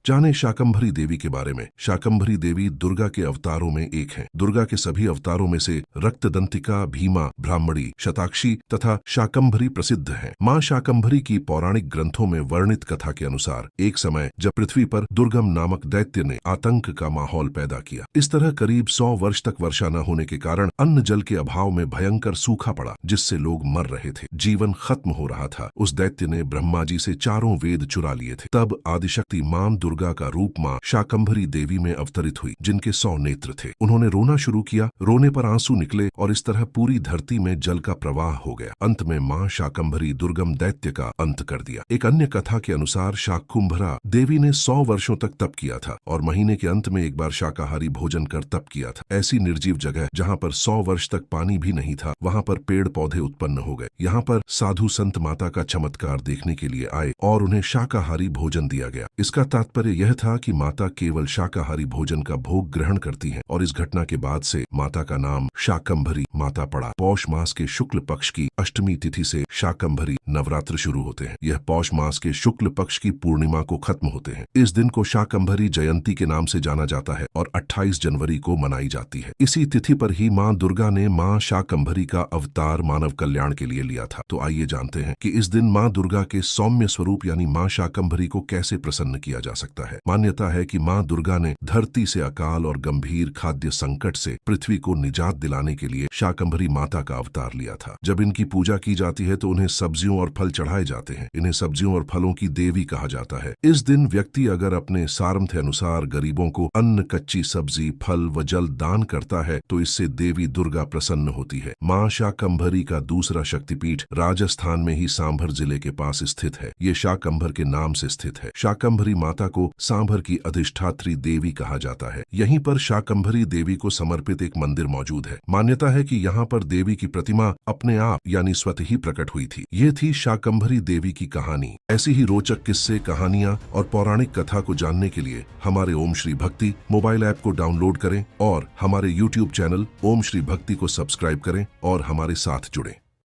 जाने शाकंभरी देवी के बारे में। शाकंभरी देवी दुर्गा के अवतारों में एक हैं। दुर्गा के सभी अवतारों में से रक्तदंतिका, भीमा, ब्राह्मणी, शताक्षी तथा शाकंभरी प्रसिद्ध हैं। मां शाकंभरी की पौराणिक ग्रंथों में वर्णित कथा के अनुसार एक समय जब पृथ्वी पर दुर्गम नामक दैत्य ने आतंक का माहौल पैदा किया। इस तरह करीब 100 वर्ष तक वर्षा न होने के कारण अन्न जल के अभाव में भयंकर सूखा पड़ा, जिससे लोग मर रहे थे, जीवन खत्म हो रहा था। उस दैत्य ने ब्रह्मा जी से चारों वेद चुरा लिए थे। तब आदिशक्ति मां दुर्गा का रूप मां शाकंभरी देवी में अवतरित हुई, जिनके 100 नेत्र थे। उन्होंने रोना शुरू किया, रोने पर आंसू निकले और इस तरह पूरी धरती में जल का प्रवाह हो गया। अंत में मां शाकंभरी दुर्गम दैत्य का अंत कर दिया। एक अन्य कथा के अनुसार शाकुंभरा देवी ने 100 वर्षों तक तप किया था और महीने के अंत में एक बार शाकाहारी भोजन कर तप किया था। ऐसी निर्जीव जगह जहाँ पर 100 वर्ष तक पानी भी नहीं था, वहाँ पर पेड़ पौधे उत्पन्न हो गए। यहाँ पर साधु संत माता का चमत्कार देखने के लिए आए और उन्हें शाकाहारी भोजन दिया गया। इसका तात्पर्य यह था कि माता केवल शाकाहारी भोजन का भोग ग्रहण करती हैं और इस घटना के बाद से माता का नाम शाकंभरी माता पड़ा। पौष मास के शुक्ल पक्ष की अष्टमी तिथि से शाकंभरी नवरात्र शुरू होते हैं। यह पौष मास के शुक्ल पक्ष की पूर्णिमा को खत्म होते हैं। इस दिन को शाकंभरी जयंती के नाम से जाना जाता है और 28 जनवरी को मनाई जाती है। इसी तिथि पर ही मां दुर्गा ने मां शाकंभरी का अवतार मानव कल्याण के लिए लिया था। तो आइए जानते हैं कि इस दिन मां दुर्गा के सौम्य स्वरूप यानी मां शाकंभरी को कैसे प्रसन्न किया जा सकता है। मान्यता है कि मां दुर्गा ने धरती से अकाल और गंभीर खाद्य संकट से पृथ्वी को निजात दिलाने के लिए शाकंभरी माता का अवतार लिया था। जब इनकी पूजा की जाती है तो उन्हें सब्जियों और फल चढ़ाए जाते हैं। इन्हें सब्जियों और फलों की देवी कहा जाता है। इस दिन व्यक्ति अगर अपने सामर्थ्य अनुसार गरीबों को अन्न, कच्ची सब्जी, फल व जल दान करता है तो इससे देवी दुर्गा प्रसन्न होती है। मां शाकंभरी का दूसरा शक्तिपीठ राजस्थान में ही सांभर जिले के पास स्थित है। ये शाकंभर के नाम से स्थित है। शाकंभरी माता को सांभर की अधिष्ठात्री देवी कहा जाता है। यहीं पर शाकंभरी देवी को समर्पित एक मंदिर मौजूद है। मान्यता है कि यहाँ पर देवी की प्रतिमा अपने आप यानी स्वतः ही प्रकट हुई थी। ये थी शाकंभरी देवी की कहानी। ऐसी ही रोचक किस्से, कहानियां और पौराणिक कथा को जानने के लिए हमारे ओम श्री भक्ति मोबाइल ऐप को डाउनलोड करें और हमारे YouTube चैनल ओम श्री भक्ति को सब्सक्राइब करें और हमारे साथ जुड़ें।